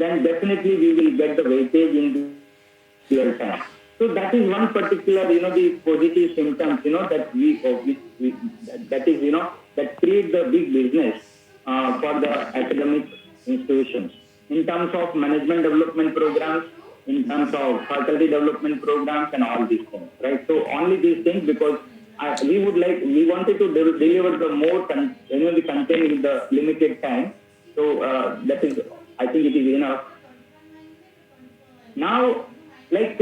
then definitely we will get the weightage in your time. So that is one particular, the positive symptoms, that that is, that create the big business for the academic institutions in terms of management development programs, in terms of faculty development programs, and all these things, right? So only these things because we wanted to deliver the more, the content in the limited time. So that is, I think it is enough. Now, this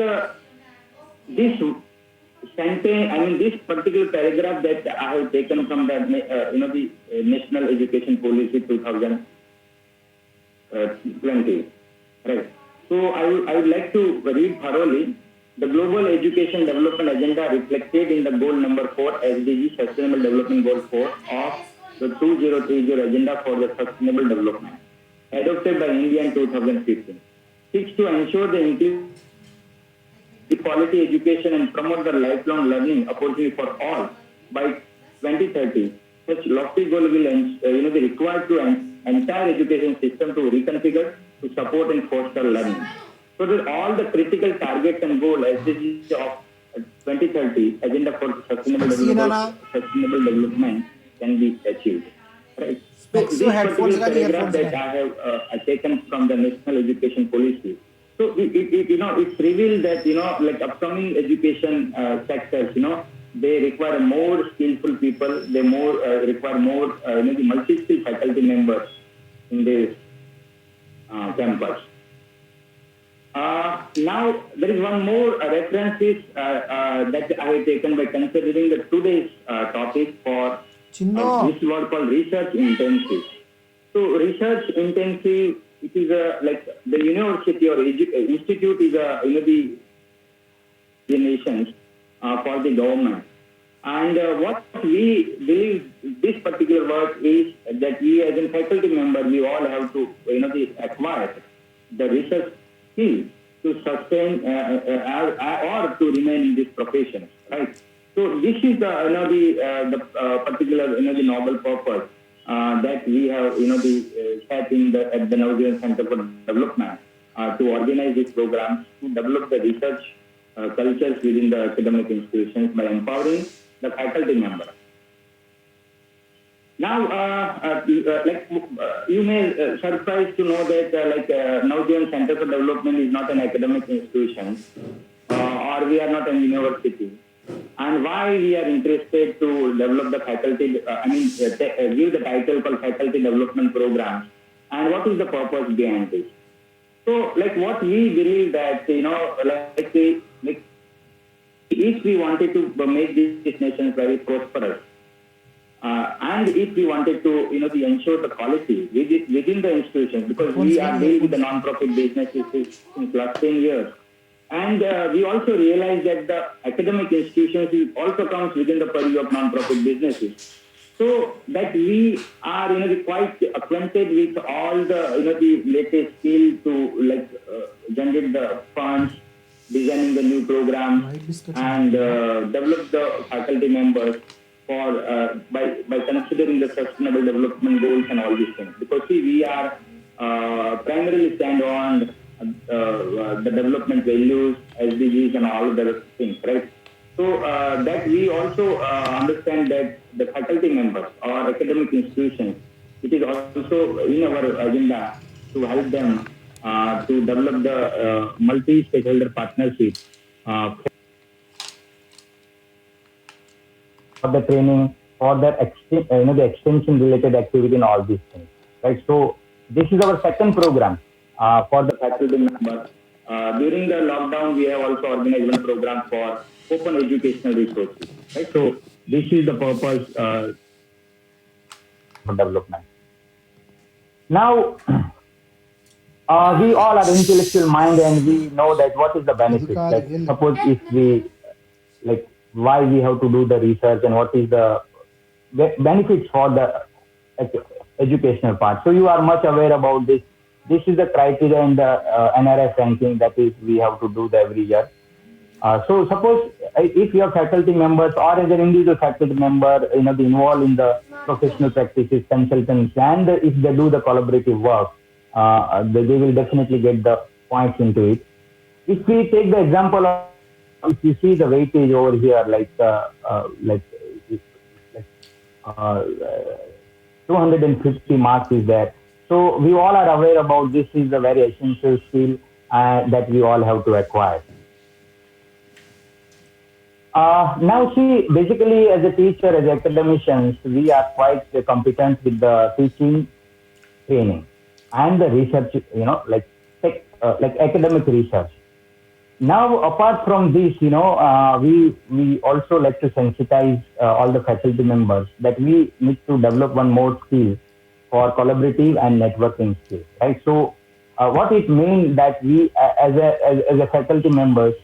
sentence, this particular paragraph that I have taken from the, the National Education Policy 2020, right? So I would like to read thoroughly. The Global Education Development Agenda reflected in the goal number 4, SDG, Sustainable Development Goal 4 of the 2030 Agenda for the Sustainable Development, adopted by India in 2015, seeks to ensure the inclusion quality education and promote the lifelong learning opportunity for all by 2030. Such lofty goal will be required to entire education system to reconfigure to support and foster learning. So that all the critical targets and goals SDGs of 2030 Agenda for Sustainable Development can be achieved. Right. So this particular paragraph that I have taken from the National Education Policy. So it's revealed that upcoming education sectors, they require more skillful people. They require more the multi-skill faculty members in this campus. Now there is one more references that I have taken by considering the today's topic for this word called research intensive. So research intensive, it is the university or institute is the nations for the government. And what we believe this particular word is that we as a faculty member, we all have to acquire the research skill to sustain or to remain in this profession, right? So this is the particular the noble purpose that we have set in at the Navjivan Center for Development to organize these programs to develop the research cultures within the academic institutions by empowering the faculty members. Now, you may surprised to know that Navjivan Center for Development is not an academic institution or we are not a university. And why we are interested to develop the faculty, give the title called Faculty Development Program, and what is the purpose behind this? So, what we believe that, if we wanted to make this nation very prosperous, and if we wanted to, ensure the quality within the institutions, because we are dealing with the non-profit businesses since last 10 years. And we also realize that the academic institutions also comes within the purview of non-profit businesses. So that we are, quite acquainted with all the latest skill to generate the funds, designing the new programs, and develop the faculty members for by considering the sustainable development goals and all these things. Because we are primarily stand on the development values, SDGs, and all other things, right? So that we also understand that the faculty members or academic institutions, it is also in our agenda to help them to develop the multi-stakeholder partnership for the training, for the the extension-related activity and all these things, right? So this is our second program. For the faculty members. During the lockdown, we have also organized one program for open educational resources. Right? So this is the purpose for development. Now, we all are intellectual mind and we know that what is the benefit. Suppose if we, why we have to do the research and what is the benefits for the educational part. So you are much aware about this. This is the criteria in the NRF ranking that is we have to do every year. So suppose if your faculty members or as an individual faculty member, involved in the professional practices, consultants, and if they do the collaborative work, they will definitely get the points into it. If we take the example of, if you see the weightage over here, like uh, 250 marks is there. So we all are aware about this is a very essential skill that we all have to acquire. Now, see, basically, as a teacher, as academicians, we are quite competent with the teaching, training, and the research. Like academic research. Now, apart from this, we also like to sensitize all the faculty members that we need to develop one more skill for collaborative and networking skills, right? So, what it means that we, as a faculty members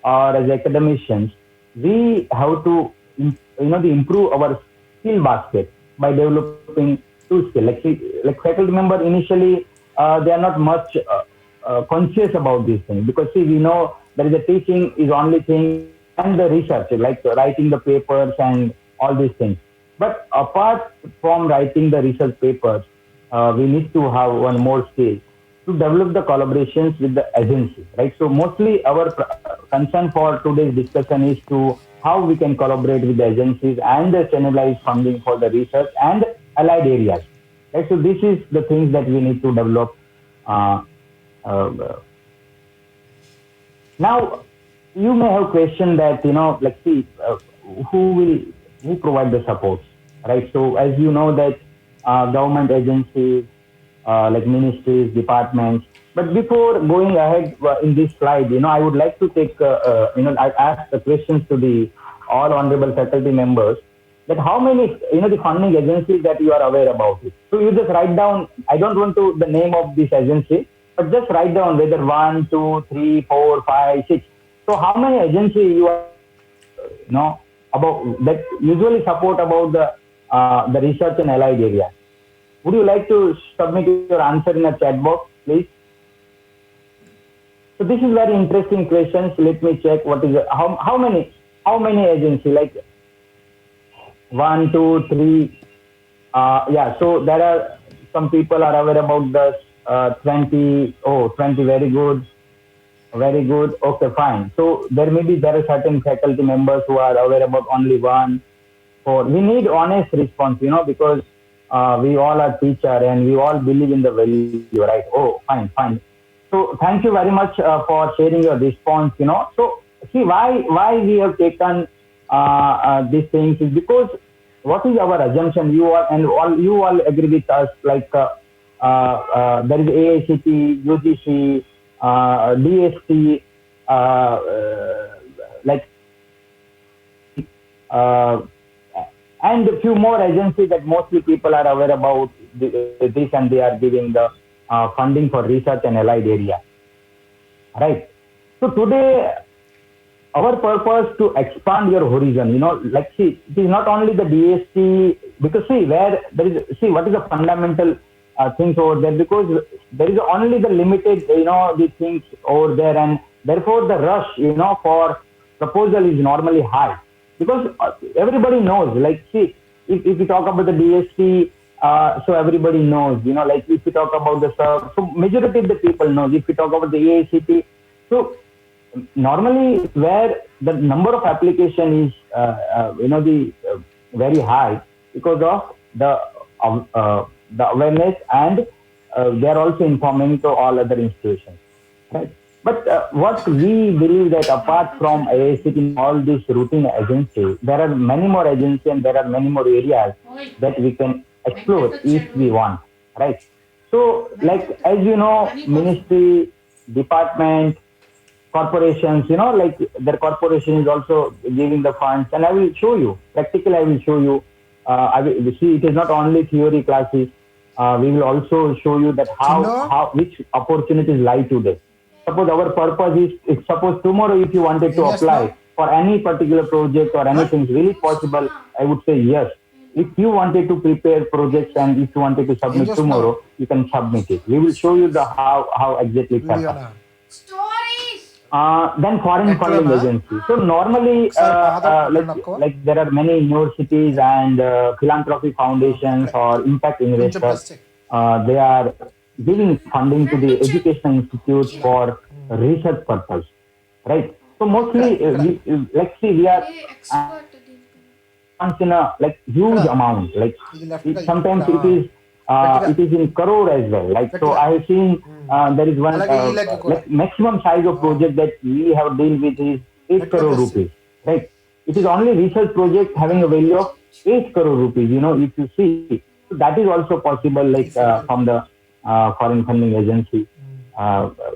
or as academicians, we have to, the improve our skill basket by developing two skills. Like faculty member initially, they are not much conscious about these things because see, we know there is a teaching is only thing and the research, like writing the papers and all these things. But apart from writing the research papers, we need to have one more skill to develop the collaborations with the agency, right? So mostly our concern for today's discussion is to how we can collaborate with the agencies and the channelize funding for the research and allied areas, right? So this is the things that we need to develop. Uh, uh, Now, you may have questioned that, like, see, who will, who provide the supports, right? So, as you know that government agencies, like ministries, departments. But before going ahead in this slide, I would like to take, I ask the questions to the all honorable faculty members that how many, the funding agencies that you are aware about it. So you just write down, I don't want to the name of this agency, but just write down whether one, two, three, four, five, six. So how many agencies you are, about that usually support about the research and allied area. Would you like to submit your answer in a chat box, please? So this is very interesting questions. Let me check what is how many agency like one, two, three. Yeah. So there are some people are aware about the 20. Oh, 20. Very good. Very good. Okay, fine. So there are certain faculty members who are aware about only one. Or we need honest response, because we all are teacher and we all believe in the value, right? Oh, fine, fine. So thank you very much for sharing your response. So see why we have taken these things is because what is our assumption? You all agree with us like there is AICT, UGC, DST, like uh, and a few more agencies that mostly people are aware about this and they are giving the funding for research and allied area, right? So today our purpose to expand your horizon, like see, it is not only the DST, because see where there is, see what is the fundamental things over there, because there is only the limited, the things over there, and therefore the rush, for proposal is normally high, because everybody knows, like see, if you talk about the DST, so everybody knows, like if you talk about the SERV, so majority of the people knows, if you talk about the AICT, so normally where the number of application is very high because of the awareness, and they are also informing to all other institutions, right? But what we believe that apart from AICT in all these routine agencies, there are many more agencies and there are many more areas that we can explore if we want, right? So like as you know, ministry, department, corporations, like their corporation is also giving the funds, and I will show you practically. I will show you. I will see. It is not only theory classes. We will also show you that Chinno? how which opportunities lie today. Suppose our purpose is, if suppose tomorrow if you wanted to Yes, apply no? for any particular project or Huh? anything, really possible. I would say yes. If you wanted to prepare projects and if you wanted to ఏం submit చేస్తున్నావు tomorrow, you can submit it. We will show you the how exactly it happens. వీడియోనా Then foreign funding ఎట్లనా agency. So normally, ఒకసారి పాదం అక్కడ like నొక్కో there are many universities and philanthropy foundations అక్కడే or impact కొంచెం investors. Press చేయి They are. giving funding to the educational institutes for research purpose, right? So mostly, like see, we are advanced in a like huge amount. Like ఇది left గా ఇక్కడ sometimes గట్టిగా it is in crore as well. Like so, గట్టిగా I have seen there is one అలాగే ఈ leg కూడా like maximum size of project that we have dealt with is 8 గట్టిగా crore press rupees, right? It is only research project having a value of 8 crore rupees. You know, if you see, so that is also possible. Like from the foreign funding agency.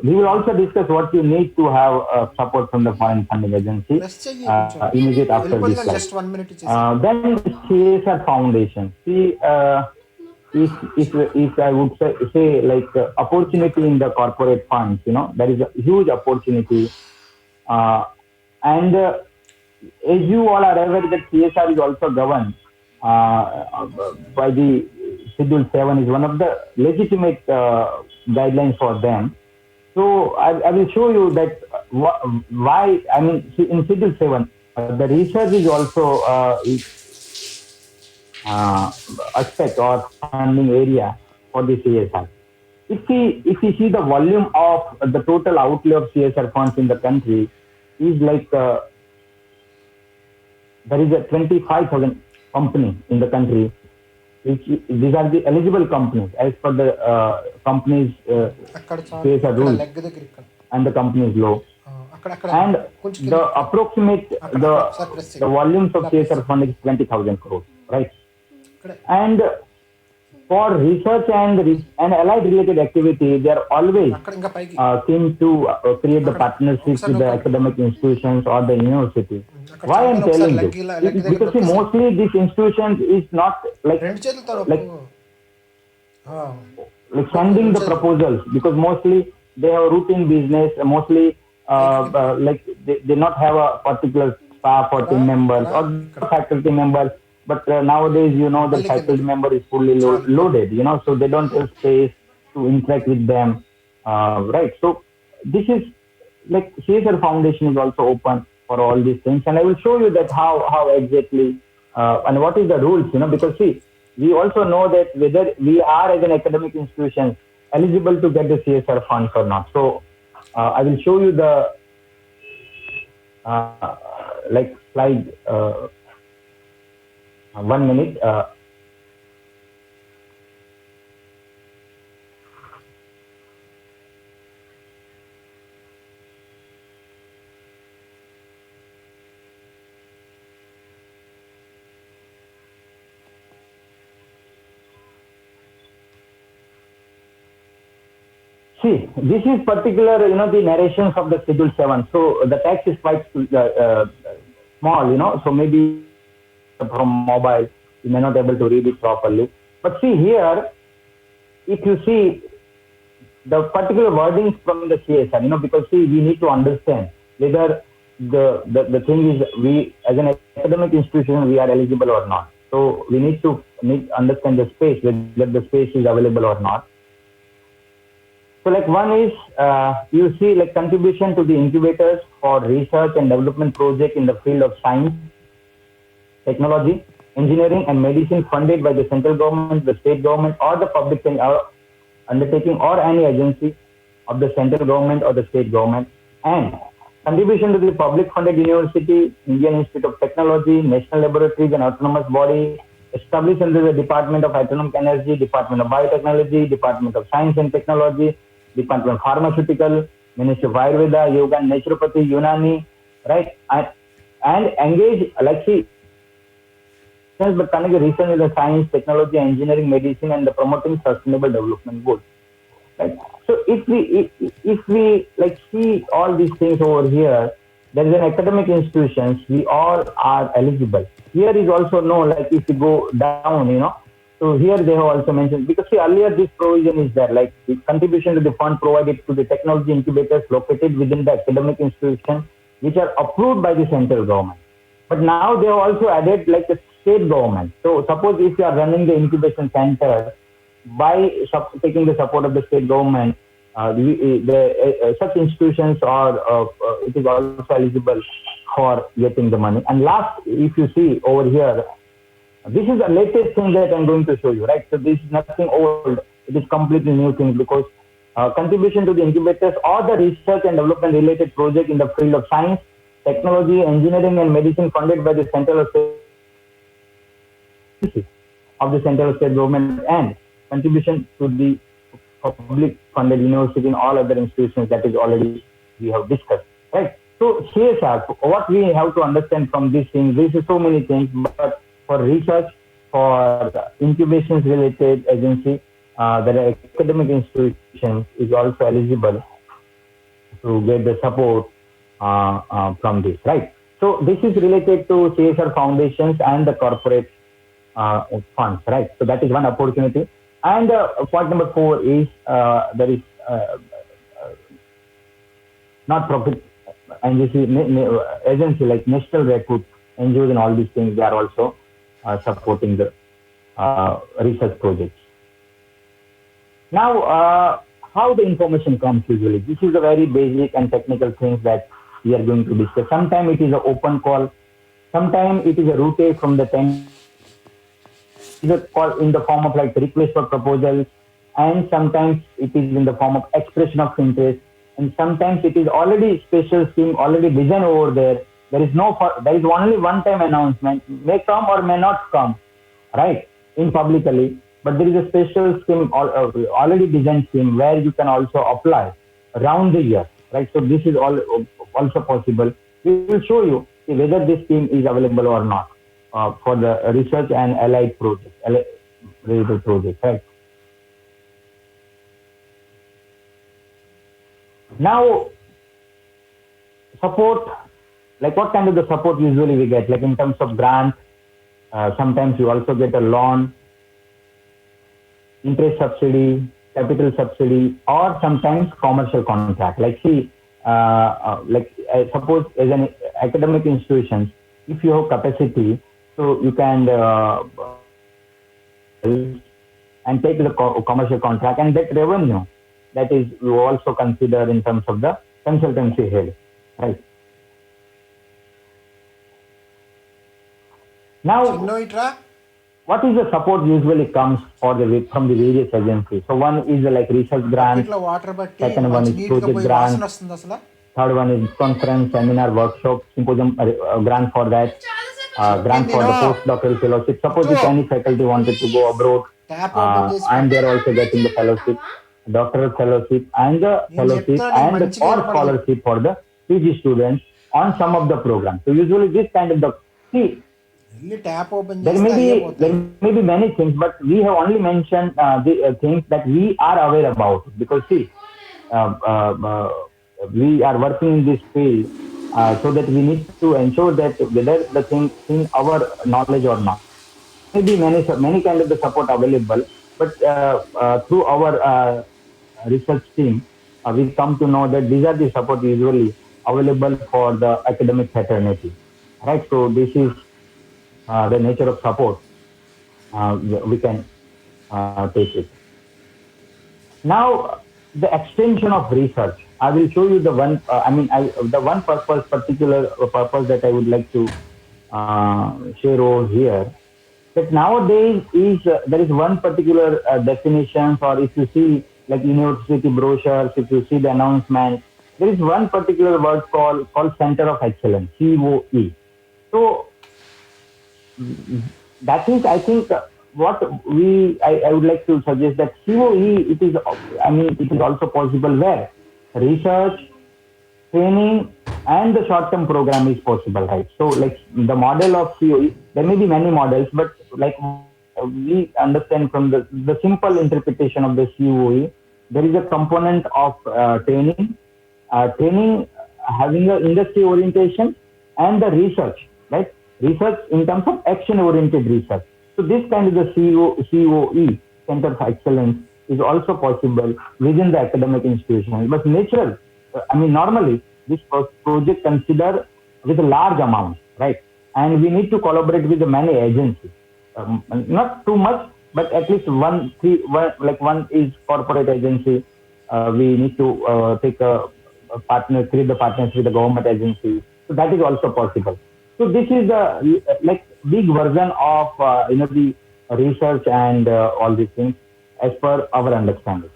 We will also discuss what you need to have support from the foreign funding agency press చెయ్యి కొంచెం immediate after వెళ్ళిపోతుంది this కానీ slide. Just 1 minute చేసి Then CSR Foundation. See, if I would say like opportunity in the corporate funds, you know, there is a huge opportunity. And as you all are aware that CSR is also governed by the Schedule 7 is one of the legitimate guidelines for them. So I will show you that why, I mean, in Schedule 7, the research is also aspect or funding area for the CSR. If we see the volume of the total outlay of CSR funds in the country is like there is a 25,000 company in the country, which these are the eligible companies as per the companies అక్కడ చాలు CSR ఇక్కడ rules leg దగ్గర ఇక్కడ and the companies law. అక్కడ అక్కడ And కొంచెం the approximate అక్కడ the ఒకసారి ప్రెస్ the చేయండి volumes of CSR fund is 20,000 crores, right? ఇక్కడ And for research and allied related activity, they are always అక్కడ ఇంకా పైకి keen to create the partnerships with the academic institutions or the university. అక్కడ Why I am చాలు ఒకసారి telling leg this? ఇలా leg దగ్గర Because see, mostly these institutions is not like రెండు చేతులతో like నొక్కు like sending the proposals, because mostly they have routine business, mostly like they not have a particular staff or team members or faculty members. But nowadays, you know, the faculty member is fully loaded, you know, so they don't have space to interact with them, right? So this is like CSR Foundation is also open for all these things, and I will show you that how exactly and what is the rules, you know, because see, we also know that whether we are as an academic institution eligible to get the CSR funds or not. So I will show you the like slide. 1 minute. See, this is particular, you know, the narrations of the Schedule 7. So the text is quite small, you know, so maybe from mobile, you may not be able to read it properly. But see here, if you see the particular wordings from the CSR, you know, because see, we need to understand whether the thing is we, as an academic institution, we are eligible or not. So we need to understand the space, whether the space is available or not. So like one is, you see like contribution to the incubators for research and development project in the field of science, technology, engineering and medicine funded by the central government, the state government or the public undertaking or any agency of the central government or the state government, and contribution to the public funded university, Indian Institute of Technology, national laboratories and autonomous body established under the Department of Atomic Energy, Department of Biotechnology, Department of Science and Technology, Department of Pharmaceutical, Ministry of Ayurveda, Yoga and Naturopathy, Unani, right? And engage, like see, but connect research with the science, technology, engineering, medicine, and the promoting sustainable development goals. Right? So if we like see all these things over here, there is an academic institutions, we all are eligible. Here is also no, like if you go down, you know, so here they have also mentioned, because see earlier this provision is there, like the contribution to the fund provided to the technology incubators located within the academic institution, which are approved by the central government. But now they have also added like the state government. So suppose if you are running the incubation center by taking the support of the state government, such institutions are it is also eligible for getting the money. And last, if you see over here, this is the latest thing that I'm going to show you, right? So this is nothing old. It is completely new thing because contribution to the incubators or the research and development related project in the field of science, technology, engineering, and medicine funded by the central or state of the central or state government and contribution to the public funded university and all other institutions that is already we have discussed, right? So CSR, what we have to understand from this thing, this is so many things, but for research, for incubations related agency, the academic institutions is also eligible to get the support from this, right? So this is related to CSR foundations and the corporate funds, right? So that is one opportunity. And point number 4 is there is not-profit agency like National Recruit NGOs and all these things. They are also supporting the research projects. Now, how the information comes usually? This is a very basic and technical things that we are going to discuss. Sometimes it is an open call. Sometimes it is a route from the 10 is a call in the form of like request for proposals, and sometimes it is in the form of expression of interest, and sometimes it is already special scheme already designed over there. There is only one time announcement, may come or may not come, right, in publicly, but there is a special scheme already designed scheme where you can also apply around the year, right? So this is also possible. We will show you whether this scheme is available or not. For the research and allied related projects, right? Now, support, like what kind of the support usually we get, like in terms of grant, sometimes you also get a loan, interest subsidy, capital subsidy, or sometimes commercial contract. Like see, suppose as an academic institution, if you have capacity, so you can and take the commercial contract, and that revenue, that is you also consider in terms of the consultancy head, right? Now, what is the support usually comes from the various agencies? So one is like research grant, second one is project grant, third one is conference, seminar, workshop, symposium grant for that. Grant for the postdoctoral fellowship. Suppose if any faculty wanted to go abroad, and they're also getting the fellowship, doctoral fellowship, and the fellowship or scholarship for the PG students on some of the programs. So usually this kind of there may be many things, but we have only mentioned the things that we are aware about, because see, we are working in this field. So that we need to ensure that whether the thing in our knowledge or not. Maybe many kind of the support available, but through our research team, we come to know that these are the support usually available for the academic fraternity, right? So this is the nature of support. We can take it. Now, the extension of research. I will show you the one. The one particular purpose that I would like to share over here. That nowadays is there is one particular definition, or if you see like university brochures, if you see the announcement, there is one particular word called Center of Excellence, COE. So that is, I think, what I would like to suggest that COE, it is also possible where research, training, and the short-term program is possible, right? So like the model of COE, there may be many models, but like we understand from the simple interpretation of the COE, there is a component of training having an industry orientation, and the research, right? Research in terms of action-oriented research. So this kind of the COE, Center of Excellence, is also possible within the academic institution. But normally this project consider with a large amount, right? And we need to collaborate with many agencies. Not too much, but at least one is corporate agency. We need to take create the partnership with the government agency. So that is also possible. So this is the big version of the research and all these things. as per our understanding.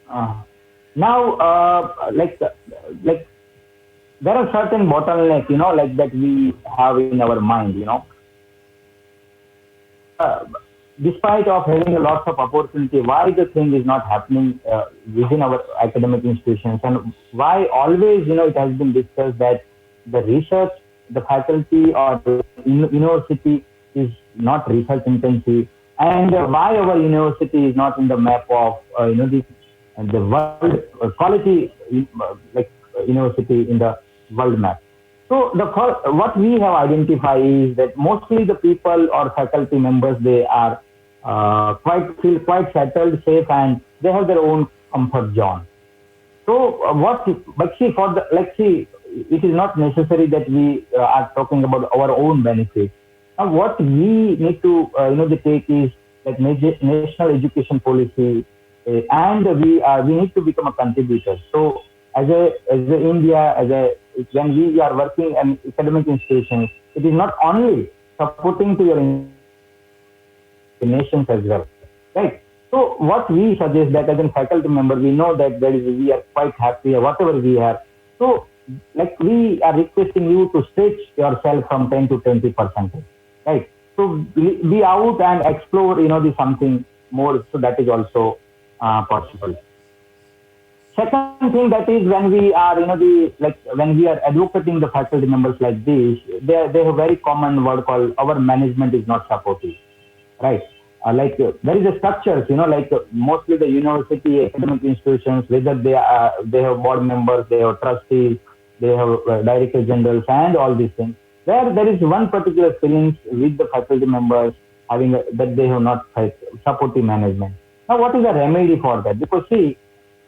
Uh, Now, like there are certain bottlenecks, like that we have in our mind, uh, despite of having a lot of opportunity, why the thing is not happening within our academic institutions, and why always, it has been discussed that the research, the faculty or the university is not research intensive, and why our university is not in the map of, the world quality, university in the world map. So what we have identified is that mostly the people or faculty members, they are quite feel quite settled, safe, and they have their own comfort zone. So but see, it is not necessary that we are talking about our own benefits. Now, what we need to, the take is like national education policy, and we need to become a contributor. So, as a India, when we are working in academic institutions, it is not only supporting to your nations as well, right? So what we suggest that as a faculty member, we know that we are quite happy or whatever we have. So like we are requesting you to stretch yourself from 10 to 20%, right? So be out and explore, the something more. So that is also possible. Second thing, that is when we are, when we are advocating the faculty members like this, they have very common word called our management is not supportive, right? There is a structures, mostly the university academic institutions, whether they have board members, they have trustees, they have director generals, and all these things. There is one particular feelings with the faculty members having that they have not supportive management. Now, what is the remedy for that? Because see,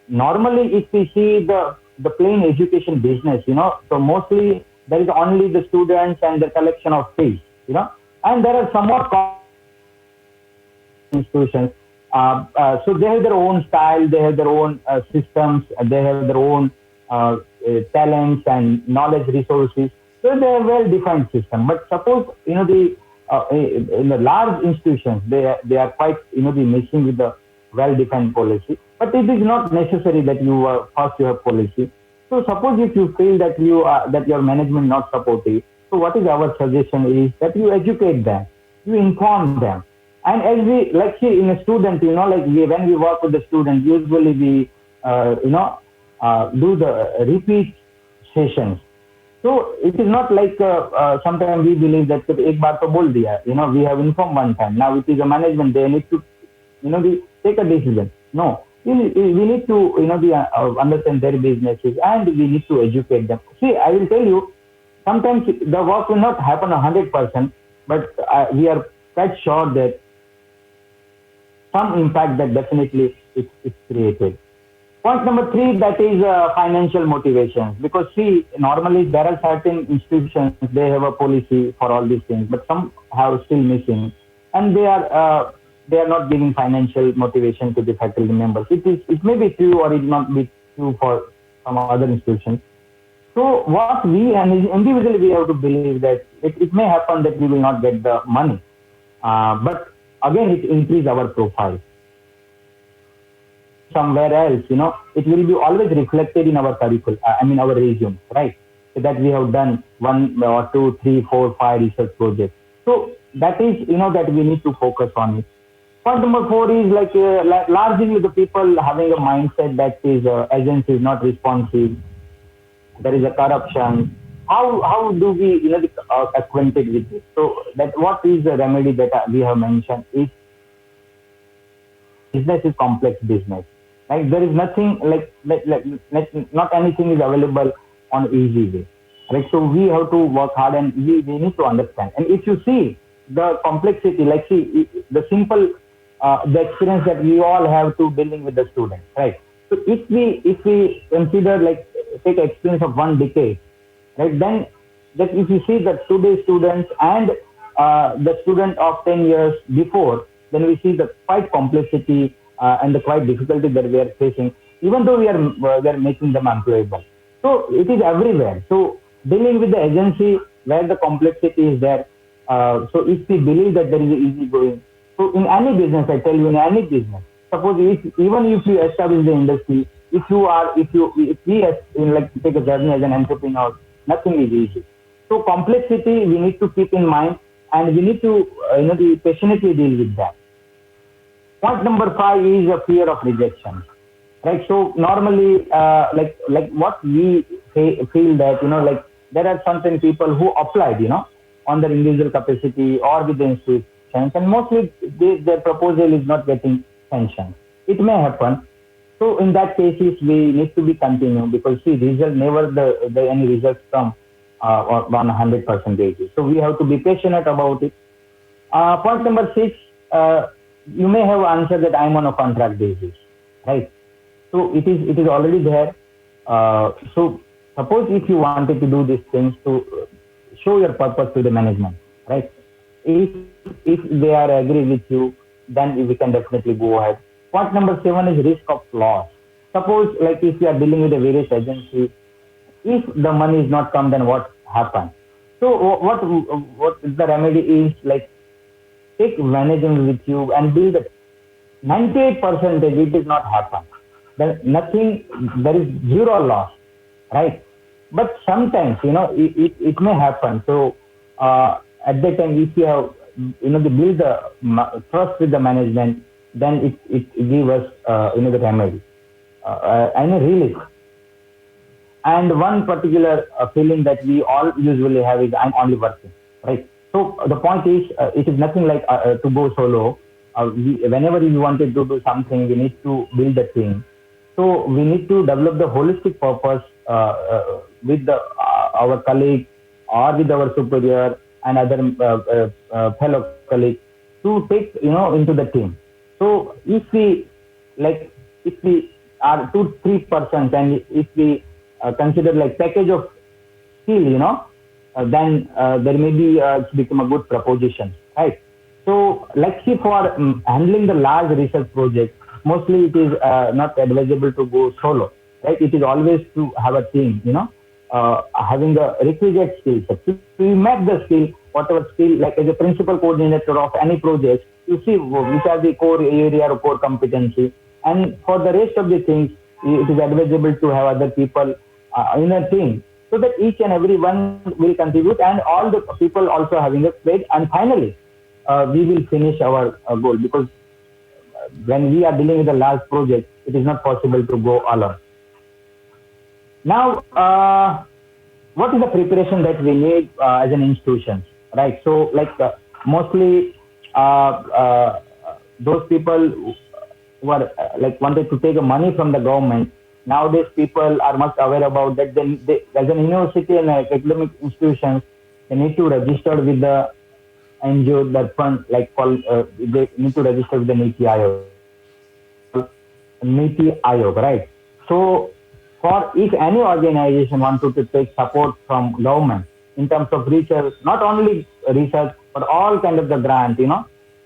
normally if we see the plain education business, so mostly there is only the students and the collection of fees, and there are somewhat institutions. So they have their own style, they have their own systems, they have their own talents and knowledge resources. So they have well-defined system. But suppose in the large institutions, they are quite the missing with the well-defined policy. But it is not necessary that you first you have policy. So suppose if you feel that that your management not supportive, so what is our suggestion is that you educate them, you inform them. And as we, like see in a student, when we work with the student, usually we, do the repeat sessions. So it is not like sometimes we believe that ek baar to bol diya, we have informed one time. Now it is a management, they need to, take a decision. No, we need to, understand their businesses and we need to educate them. See, I will tell you, sometimes the work will not happen 100%, but we are quite sure that some impact that definitely it's created. Point number 3, that is financial motivations. Because see, normally there are certain institutions, they have a policy for all these things, but some have still missing, and they are not giving financial motivation to the faculty members. It may be true or it not be true for some other institutions. So what we and individually we have to believe that it may happen that we will not get the money, but again it increase our profile. Somewhere else, it will be always reflected in our curriculum, our resume, right? So that we have done 1 or 2, 3, 4, 5 research projects. So that is, that we need to focus on it. Point number 4 is largely the people having a mindset that is agency is not responsive. There is a corruption. How do we, acquainted with this? So that what is the remedy that we have mentioned is business is complex business. Like there is nothing not anything is available on easy way. Right? So we have to work hard and we need to understand. And if you see the complexity, the simple the experience that we all have to dealing with the students, right? So if we consider take experience of 1 decade, right? Then that if you see that today's students and the student of 10 years before, then we see the quite complexity and the quite difficulty that we are facing, even though we are making them employable. So it is everywhere. So dealing with the agency where the complexity is there. So if we believe that there is an easy going, So in any business, I tell you, in any business, suppose even if you establish the industry, if we like take a journey as an entrepreneur, nothing is easy. So complexity we need to keep in mind, and we need to be passionately deal with that. Point number five is a fear of rejection, right? So normally, like what we feel that like there are certain people who applied, on their individual capacity or with the institutions, and mostly their proposal is not getting sanctioned. It may happen. So in that cases, we need to be continued, because see, result never the any results come on 100% basis. So we have to be passionate about it. Point number six, you may have answered that I'm on a contract basis, right? So it is already there. So suppose if you wanted to do these things to show your purpose to the management, right? If they are agree with you, then we can definitely go ahead. Point number seven is risk of loss. Suppose like if you are dealing with a various agency, if the money is not come, then what happens? So what the remedy is, like take management with you and build it. 98% it did not happen. There nothing, there is zero loss, right? But sometimes it may happen. So at that time, if you have to build the trust with the management, then it give us the remedy and a relief. And one particular feeling that we all usually have is I'm only working, right? So the point is, it is nothing like to go solo. Whenever you wanted to do something, we need to build a team. So we need to develop the holistic purpose with our colleague or with our superior and other fellow colleagues to take into the team. So if we are 2-3%, and if we consider like package of skill, then there may be become a good proposition, right? So like see for handling the large research project, mostly it is not advisable to go solo, right? It is always to have a team, having the requisite skills. So you map the skill, whatever skill, like as a principal coordinator of any project, you see which are the core area or core competency. And for the rest of the things, it is advisable to have other people in a team, so that each and every one will contribute, and all the people also having a plate. And finally, we will finish our goal, because when we are dealing with a large project, it is not possible to go alone. Now, what is the preparation that we need as an institution, right? So, like mostly those people who are like wanted to take money from the government. Nowadays, people are much aware about that. Then, as an university and academic institutions, they need to register with the NGO that fund, they need to register with the NITI Aayog, right? So, for if any organization wanted to take support from government in terms of research, not only research but all kind of the grant,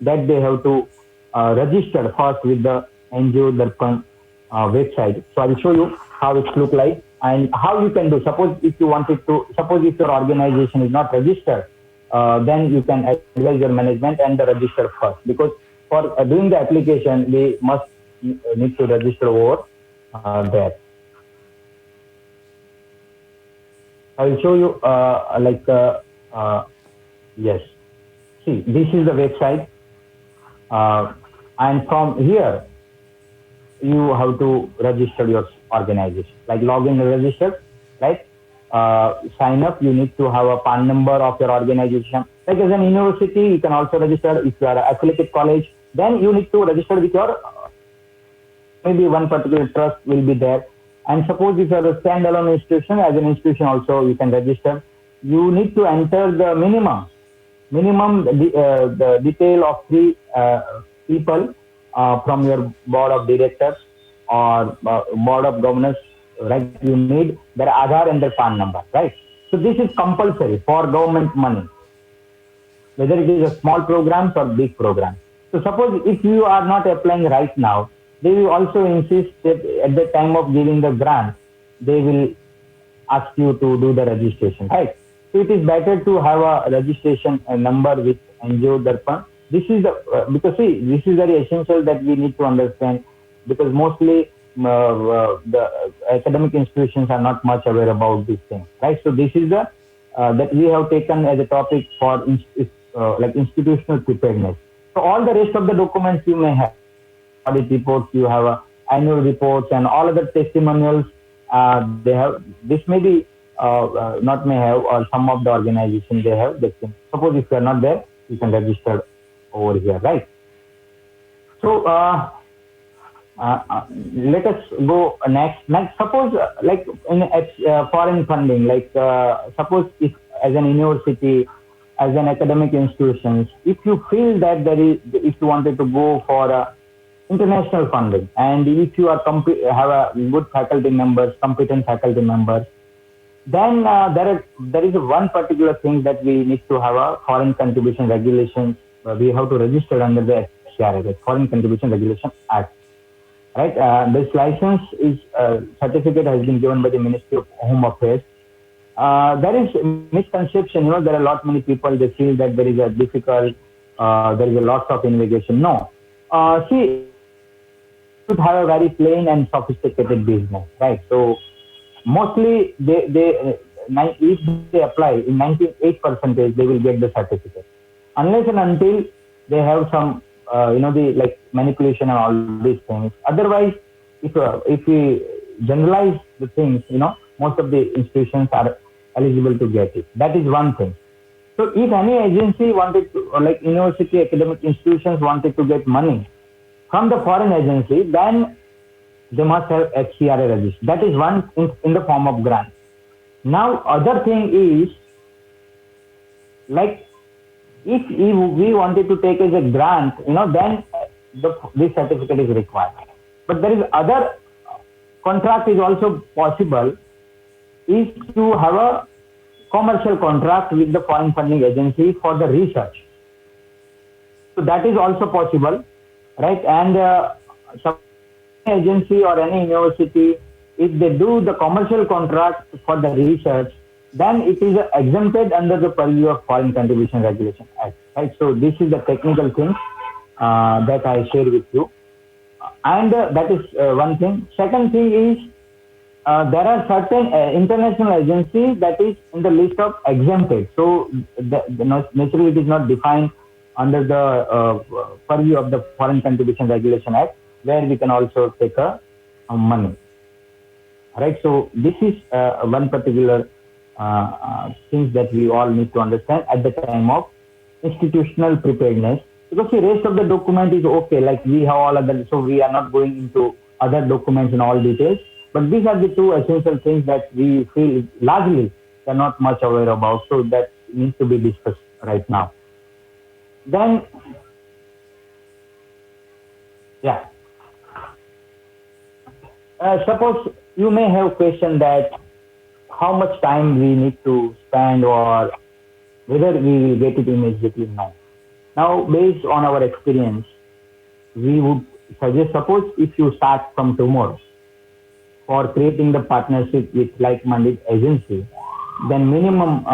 that they have to register first with the NGO Darpan website. So I will show you how it look like and how you can do. Suppose if your organization is not registered, then you can advise your management and the register first, because for doing the application, we must need to register over there. I will show you yes. See, this is the website, and from here you have to register your organization, like login and register, right? Sign up. You need to have a PAN number of your organization. Like as an university, you can also register. If you are an affiliated college, then you need to register with your maybe one particular trust will be there. And suppose if you are a standalone institution, as an institution also you can register. You need to enter the minimum the detail of 3 people from your board of directors or board of governors, right? You need their Aadhaar and their PAN number, right? So this is compulsory for government money, whether it is a small programs or big program. So suppose if you are not applying right now, they will also insist that at the time of giving the grant, they will ask you to do the registration, right? So it is better to have a registration number with NGO Darpan, this is the because see, this is very essential that we need to understand, because mostly the academic institutions are not much aware about this thing, right? So this is the that we have taken as a topic for like institutional preparedness. So all the rest of the documents you may have, audit reports, you have annual reports, and all other testimonials. They have this may be not may have, or some of the organizations they have. They can, suppose if you are not there, you can register over here, right? So let us go next. Next, suppose like in foreign funding, like suppose if as an university, as an academic institutions, if you feel that there is, if you wanted to go for international funding, and if you are have a good faculty members, competent faculty members, then there is one particular thing that we need to have a foreign contribution regulations. We have to register under the FCRA, the Foreign Contribution Regulation Act. Right, this license is certificate has been given by the Ministry of Home Affairs. There is misconception, there are a lot many people, they feel that there is a difficult, there is a lot of investigation. No, see, should have a very plain and sophisticated business, right? So mostly if they apply in 98%, they will get the certificate, unless and until they have some the like manipulation and all these things. Otherwise, if we generalize the things, most of the institutions are eligible to get it. That is one thing. So if any agency wanted to, or like university academic institutions wanted to get money from the foreign agency, then they must have FCRA registered. That is one in the form of grant. Now, other thing is, like, if we wanted to take as a grant, then this certificate is required. But there is other contract is also possible, is to have a commercial contract with the foreign funding agency for the research. So that is also possible, right? And some agency or any university, if they do the commercial contract for the research, then it is exempted under the purview of Foreign Contribution Regulation Act, right? So this is the technical thing that I share with you. And that is one thing. Second thing is, there are certain international agencies that is in the list of exempted. So naturally it is not defined under the purview of the Foreign Contribution Regulation Act, where we can also take money. Right. So this is one particular things that we all need to understand at the time of institutional preparedness. Because the rest of the document is okay, like we have all other, so we are not going into other documents in all details. But these are the two essential things that we feel largely they are not much aware about. So that needs to be discussed right now. Then, yeah. Suppose you may have question that how much time we need to spend or whether we will get it immediately. No. Now, based on our experience, we would suggest, suppose if you start from tomorrow for creating the partnership with like-minded agency, then minimum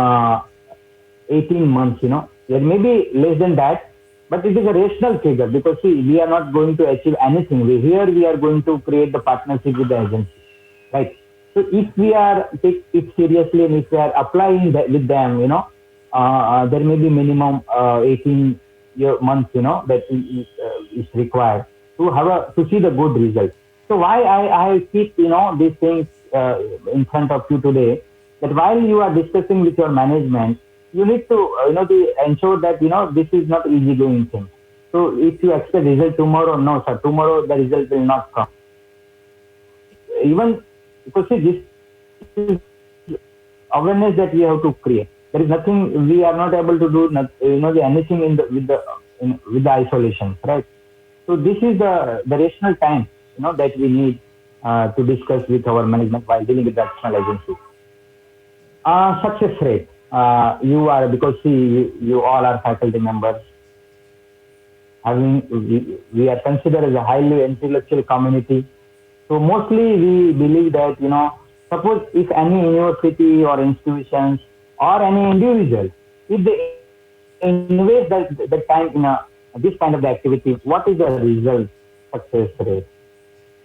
18 months, there may be less than that, but it is a rational figure, because see, we are not going to achieve anything. We are going to create the partnership with the agency, right? So if we are take it seriously and if we are applying with them, there may be minimum 18 months, that is required to see the good result. So why I keep, these things in front of you today, that while you are discussing with your management, you need to, ensure that, this is not easy going thing. So if you expect result tomorrow, no, sir, tomorrow the result will not come. Even because see, this is awareness that we have to create. There is nothing, we are not able to do, anything with the isolation, right? So this is the rational time, that we need to discuss with our management while dealing with the external agency. Success rate. You are, because see, you all are faculty members. We are considered as a highly intellectual community. So mostly we believe that, suppose if any university or institutions or any individual, if they invest that time in this kind of the activity, what is the result success rate?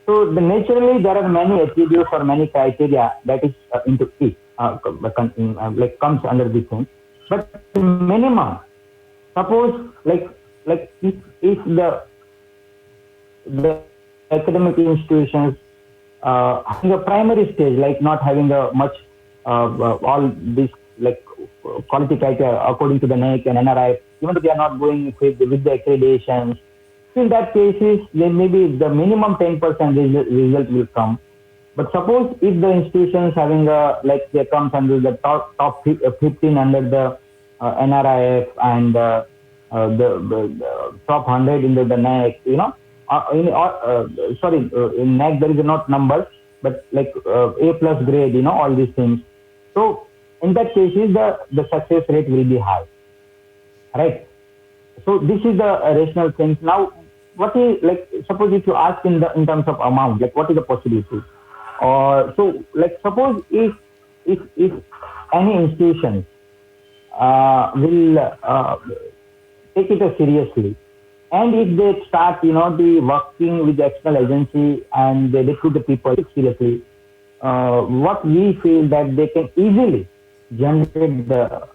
So naturally there are many attributes or many criteria that is into it, like comes under this thing. But minimum, suppose if the academic institutions having a primary stage, like not having a much all this like quality criteria according to the NAAC and NRI, even though they are not going with the accreditations. So in that cases, then maybe the minimum 10% result will come. But suppose if the institutions having a like they comes under the top 15 under the NRIF and the top 100 in the NAAC, in NAAC there is not numbers, but like A plus grade, all these things. So in that cases, the success rate will be high, right? So this is the rational thing. Now, what is like? Suppose if you ask in terms of amount, like what is the possibility? Or so like suppose if any institution will take it seriously, and if they start the working with the external agency and they recruit the people seriously, what we feel that they can easily generate the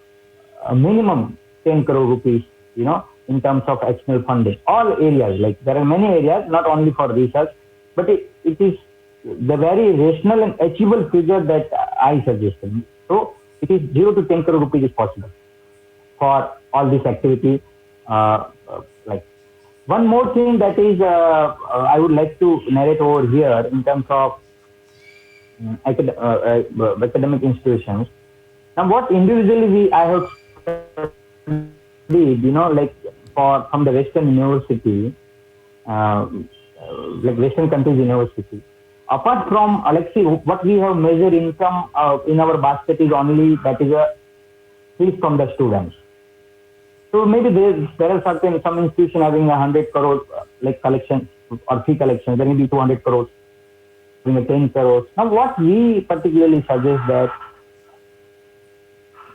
minimum 10 crore rupees, in terms of external funding. All areas, like there are many areas, not only for research, but it is the very rational and achievable figure that I suggested. So it is 0 to 10 crore rupees is possible for all this activity. Like one more thing that is, I would like to narrate over here in terms of academic institutions. Now, what individually I have studied, like from the Western university, like Western countries university. Apart from, see, what we have measured income in our basket is only that is a fees from the students. So maybe there are some institution having 100 crores like collection or fee collection. There may be 200 crores, 10 crores. Now, what we particularly suggest that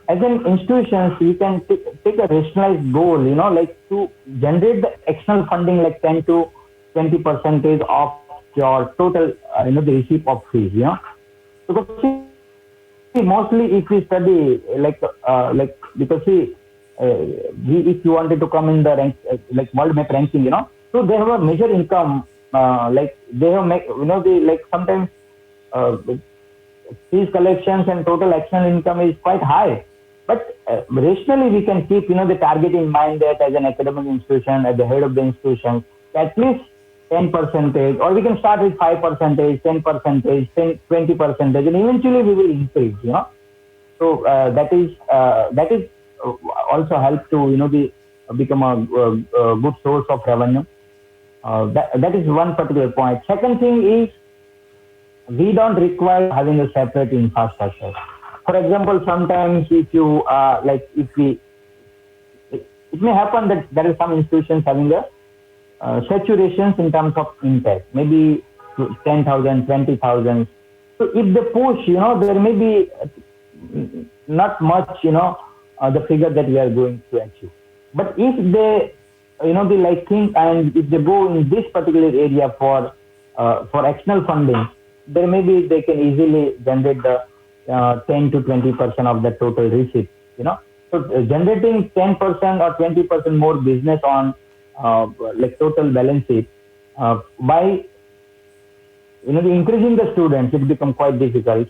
as an institutions, you can take a rationalized goal, like to generate the external funding like 10 to 20% of your total, the receipt of fees, Because see, mostly if we study because see, if you wanted to come in the rank, like world map ranking, so they have a major income, like they have they like sometimes fees collections and total external income is quite high. But rationally, we can keep, the target in mind that as an academic institution, at the head of the institution, at least 10%, or we can start with 5%, 10%, 20%, and eventually we will increase, So that is also help to, become a good source of revenue. That is one particular point. Second thing is, we don't require having a separate infrastructure. For example, sometimes if you it may happen that there are some institutions having a saturations in terms of intake, maybe 10,000, 20,000. So if they push, there may be not much, the figure that we are going to achieve. But if they, they like think, and if they go in this particular area for external funding, there maybe they can easily generate the 10 to 20% of the total receipt, So generating 10% or 20% more business on like total balance sheet by increasing the students, it become quite difficult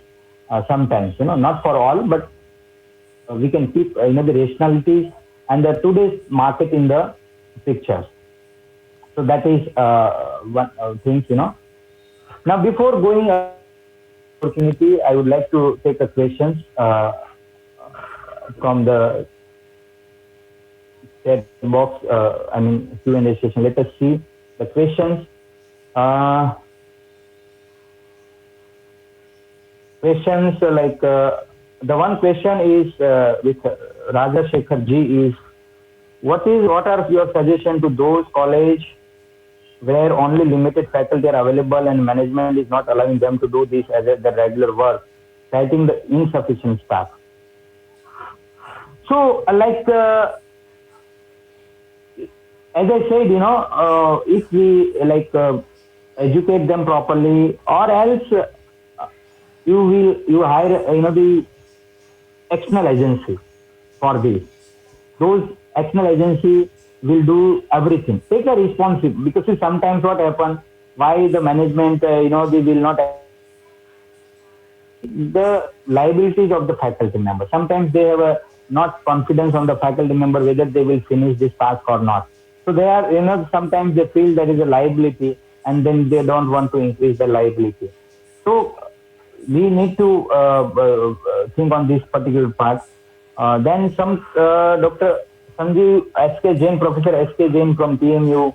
sometimes. Not for all, but we can keep the rationalities and the today's market in the picture. So that is one thing. Now before going opportunity, I would like to take a questions from the chat box, Q&A session. Let us see the questions. Questions like the one question is with Raja Shekhar G is, what are your suggestions to those college where only limited faculty are available and management is not allowing them to do this as their regular work, citing the insufficient staff? So as I said, if we educate them properly, or else you hire the external agency for this. Those external agency will do everything. Take a responsibility, because see, sometimes what happen, why the management they will not the liabilities of the faculty member. Sometimes they have a not confidence on the faculty member whether they will finish this task or not. So they are, sometimes they feel there is a liability, and then they don't want to increase the liability. So we need to think on this particular part. Then some Dr. Sanjeev S.K. Jain, Professor S.K. Jain from TMU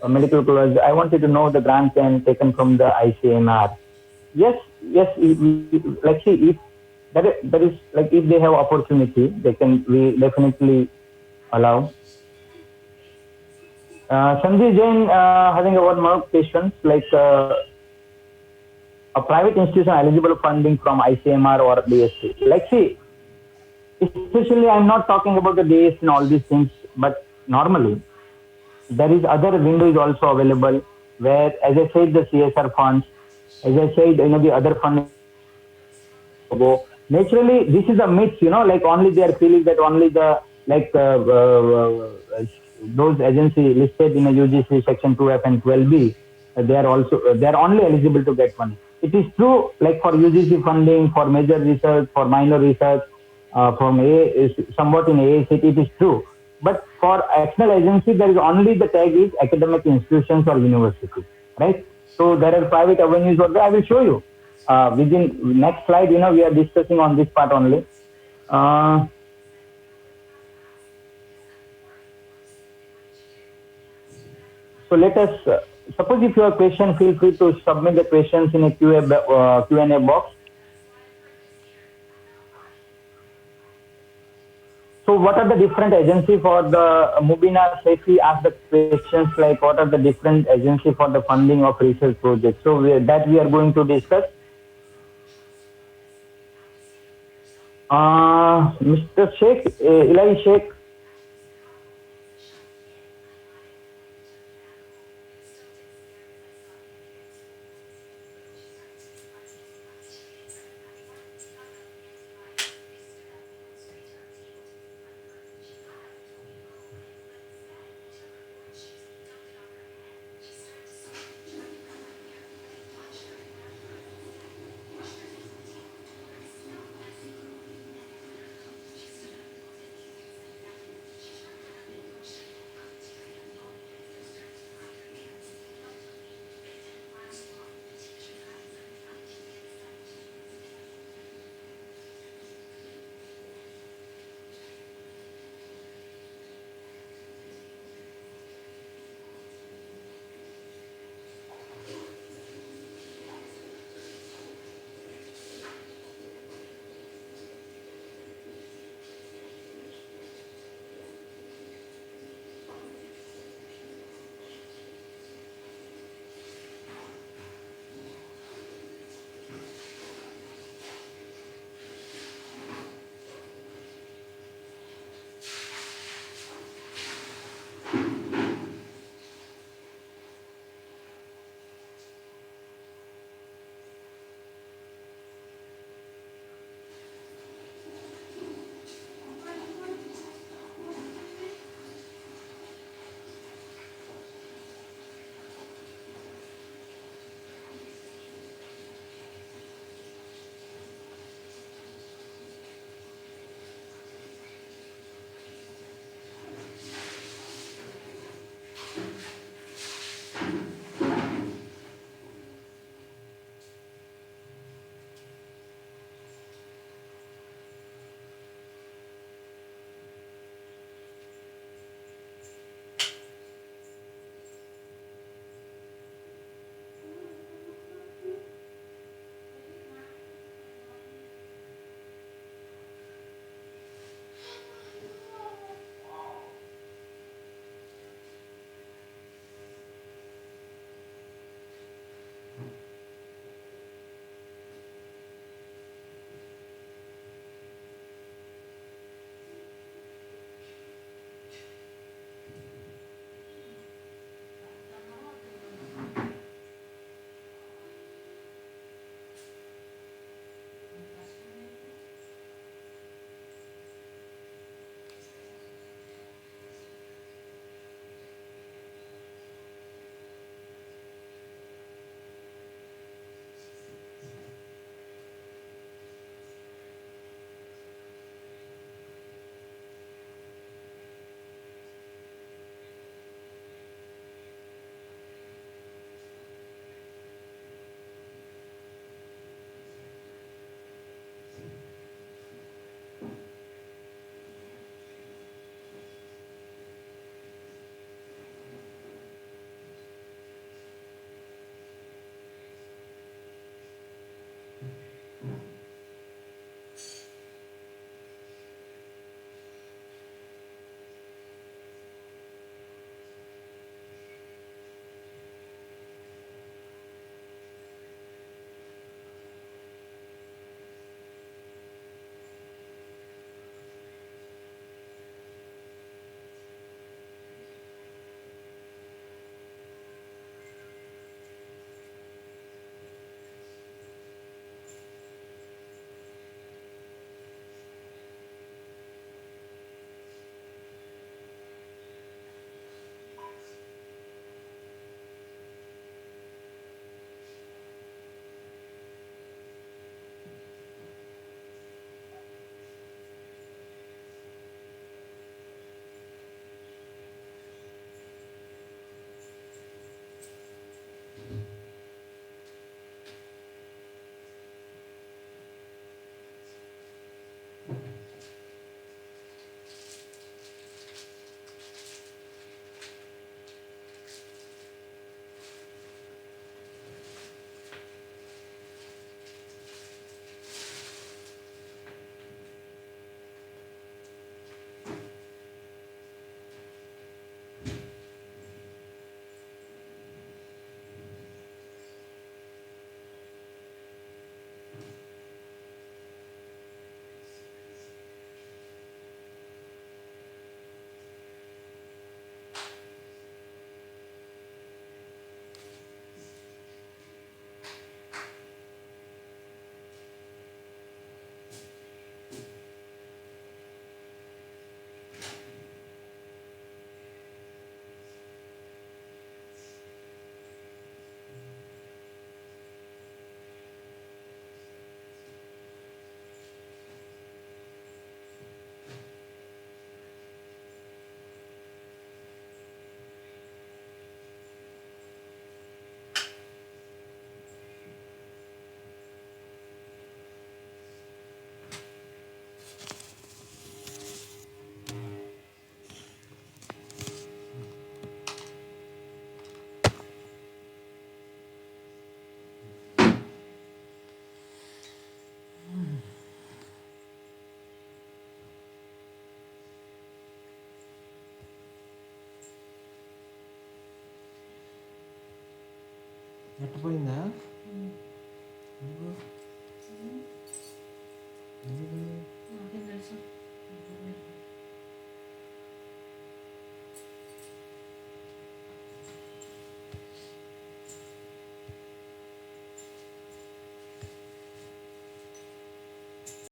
Medical College. I wanted to know the grant can taken from the ICMR. Yes, yes. Like see, if that is like if they have opportunity, they can we definitely allow. Sanjay Jain having a one more questions like a private institution eligible funding from ICMR or DSC. Like see, especially I'm not talking about the DSC and all these things, but normally there is other window is also available where, as I said, the CSR funds, as I said, the other funding go. Naturally, this is a myth, like only they are feeling that only the like those agency listed in a UGC section 2F and 12B, they are only eligible to get money. It is true, like for UGC funding, for major research, for minor research, from somewhat in AACT, it is true. But for external agency, there is only the tag is academic institutions or university, right? So there are private avenues over there. I will show you within next slide. We are discussing on this part only. Uh, so let us suppose if you have question, feel free to submit the questions in a Q&A box. So what are the different agency for the Mubina Sefi asked the questions like what are the different agency for the funding of research projects. So that we are going to discuss. Mr. Sheikh, Eli Sheikh. ఎట్టపోయిందా?